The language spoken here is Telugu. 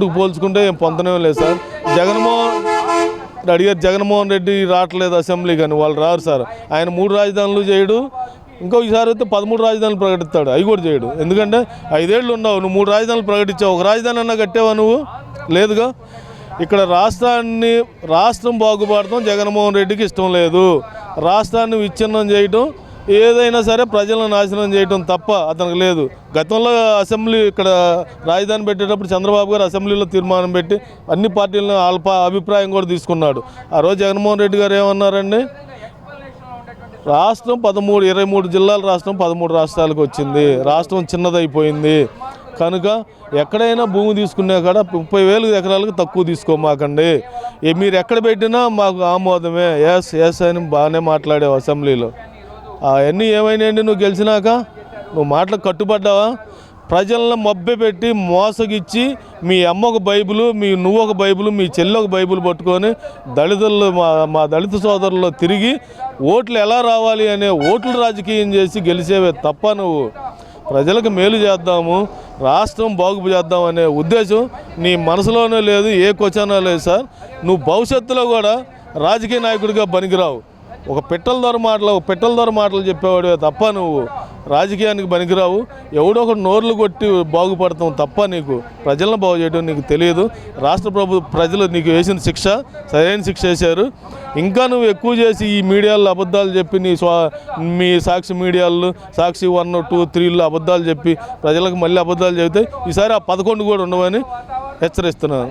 పోల్చుకుంటే ఏం పొందనే లేదు సార్. జగన్మోహన్ రెడ్డి రావట్లేదు అసెంబ్లీ కానీ వాళ్ళు రారు సార్. ఆయన 3 రాజధానులు చేయడు, ఇంకో ఈసారి అయితే 13 రాజధానులు ప్రకటిస్తాడు, అవి కూడా చేయడు. ఎందుకంటే 5 ఏళ్ళు ఉన్నావు, నువ్వు 3 రాజధానులు ప్రకటించావు, ఒక రాజధాని అన్నా కట్టావా నువ్వు? లేదుగా. ఇక్కడ రాష్ట్రం బాగుపడటం జగన్మోహన్ రెడ్డికి ఇష్టం లేదు. రాష్ట్రాన్ని విచ్ఛిన్నం చేయటం, ఏదైనా సరే ప్రజలను నాశనం చేయటం తప్ప అతనికి లేదు. గతంలో అసెంబ్లీ ఇక్కడ రాజధాని పెట్టేటప్పుడు చంద్రబాబు గారు అసెంబ్లీలో తీర్మానం పెట్టి అన్ని పార్టీలను అభిప్రాయం కూడా తీసుకున్నాడు. ఆ రోజు జగన్మోహన్ రెడ్డి గారు ఏమన్నారండి, రాష్ట్రం 23 జిల్లాల రాష్ట్రం 13 రాష్ట్రాలకు వచ్చింది, రాష్ట్రం చిన్నదైపోయింది కనుక ఎక్కడైనా భూమి తీసుకునే కాడ 30,000 ఎకరాలకు తక్కువ తీసుకోమాకండి, మీరు ఎక్కడ పెట్టినా మాకు ఆమోదమే, ఎస్ అని బాగానే మాట్లాడావు అసెంబ్లీలో. అవన్నీ ఏమైనాయండి? నువ్వు గెలిచినాక నువ్వు మాటలకు కట్టుబడ్డావా? ప్రజలను మభ్యపెట్టి మోసగిచ్చి మీ అమ్మ ఒక బైబిల్, నువ్వు ఒక బైబిల్, మీ చెల్లి ఒక బైబిల్ పట్టుకొని దళితుల్లో మా దళిత సోదరుల్లో తిరిగి ఓట్లు ఎలా రావాలి అనే ఓట్లు రాజకీయం చేసి గెలిచేవే తప్ప నువ్వు ప్రజలకు మేలు చేద్దాము, రాష్ట్రం బాగు చేద్దాం అనే ఉద్దేశం నీ మనసులోనే లేదు, ఏ క్వశ్చన్ లేదు సార్. నువ్వు భవిష్యత్తులో కూడా రాజకీయ నాయకుడిగా పనికిరావు. ఒక పెట్టెల ద్వారా మాటలు చెప్పేవాడు తప్ప నువ్వు రాజకీయానికి పనికిరావు. ఎవడో ఒక నోర్లు కొట్టి బాగుపడతాం తప్ప నీకు ప్రజలను బాగు చేయడం నీకు తెలియదు. ప్రజలు నీకు వేసిన శిక్ష సరైన శిక్ష వేశారు. ఇంకా నువ్వు ఎక్కువ చేసి ఈ మీడియాల్లో అబద్ధాలు చెప్పి మీ సాక్షి మీడియాల్లో సాక్షి 1, 2, 3 అబద్ధాలు చెప్పి ప్రజలకు మళ్ళీ అబద్ధాలు చెబితే ఈసారి ఆ 11 కూడా ఉండవని హెచ్చరిస్తున్నాను.